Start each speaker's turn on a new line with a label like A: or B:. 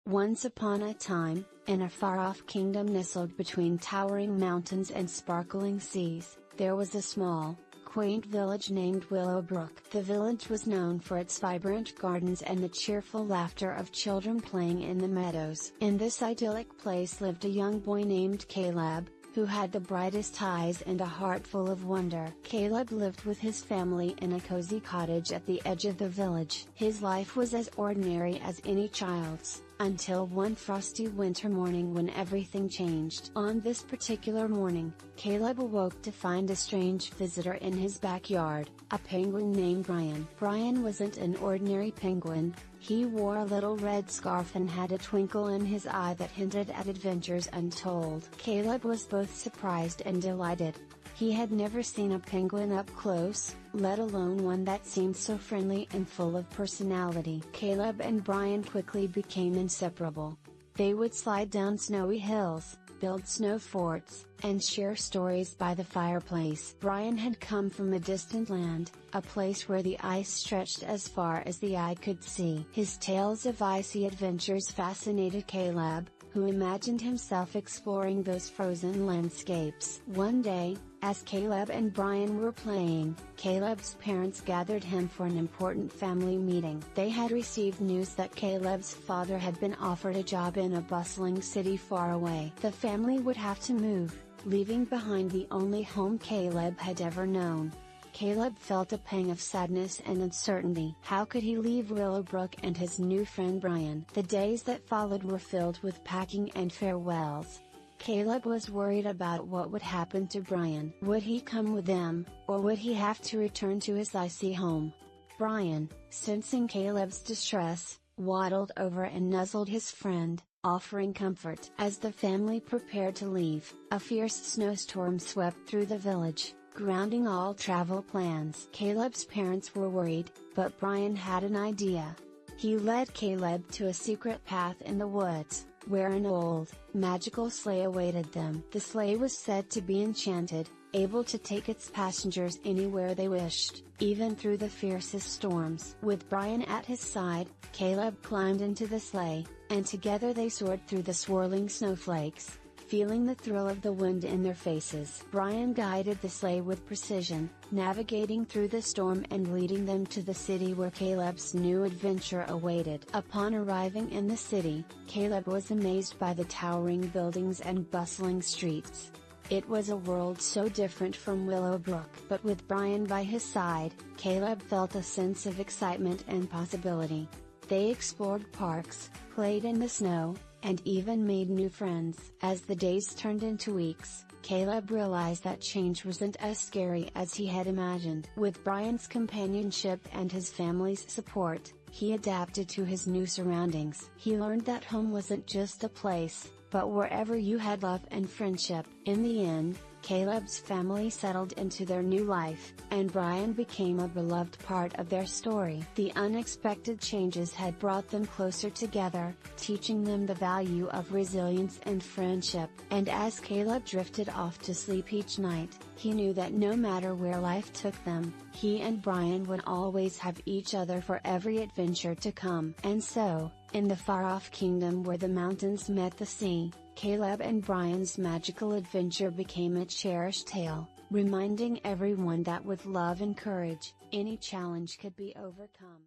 A: Once upon a time, in a far-off kingdom nestled between towering mountains and sparkling seas, there was a small, quaint village named Willowbrook. The village was known for its vibrant gardens and the cheerful laughter of children playing in the meadows. In this idyllic place lived a young boy named Caleb, who had the brightest eyes and a heart full of wonder. Caleb lived with his family in a cozy cottage at the edge of the village. His life was as ordinary as any child's, until one frosty winter morning when everything changed. On this particular morning, Caleb awoke to find a strange visitor in his backyard, a penguin named Brian. Brian wasn't an ordinary penguin. He wore a little red scarf and had a twinkle in his eye that hinted at adventures untold. Caleb was both surprised and delighted. He had never seen a penguin up close, let alone one that seemed so friendly and full of personality. Caleb and Brian quickly became inseparable. They would slide down snowy hills, build snow forts, and share stories by the fireplace. Brian had come from a distant land, a place where the ice stretched as far as the eye could see. His tales of icy adventures fascinated Caleb, who imagined himself exploring those frozen landscapes. One day, as Caleb and Brian were playing, Caleb's parents gathered him for an important family meeting. They had received news that Caleb's father had been offered a job in a bustling city far away. The family would have to move, leaving behind the only home Caleb had ever known. Caleb felt a pang of sadness and uncertainty. How could he leave Willowbrook and his new friend Brian? The days that followed were filled with packing and farewells. Caleb was worried about what would happen to Brian. Would he come with them, or would he have to return to his icy home? Brian, sensing Caleb's distress, waddled over and nuzzled his friend, offering comfort. As the family prepared to leave, a fierce snowstorm swept through the village, grounding all travel plans. Caleb's parents were worried, but Brian had an idea. He led Caleb to a secret path in the woods, where an old, magical sleigh awaited them. The sleigh was said to be enchanted, able to take its passengers anywhere they wished, even through the fiercest storms. With Brian at his side, Caleb climbed into the sleigh, and together they soared through the swirling snowflakes, feeling the thrill of the wind in their faces. Brian guided the sleigh with precision, navigating through the storm and leading them to the city where Caleb's new adventure awaited. Upon arriving in the city, Caleb was amazed by the towering buildings and bustling streets. It was a world so different from Willowbrook. But with Brian by his side, Caleb felt a sense of excitement and possibility. They explored parks, played in the snow, and even made new friends. As the days turned into weeks, Caleb realized that change wasn't as scary as he had imagined. With Brian's companionship and his family's support, he adapted to his new surroundings. He learned that home wasn't just a place, but wherever you had love and friendship. In the end, Caleb's family settled into their new life, and Brian became a beloved part of their story. The unexpected changes had brought them closer together, teaching them the value of resilience and friendship. And as Caleb drifted off to sleep each night, he knew that no matter where life took them, he and Brian would always have each other for every adventure to come. And so, in the far-off kingdom where the mountains met the sea, Caleb and Brian's magical adventure became a cherished tale, reminding everyone that with love and courage, any challenge could be overcome.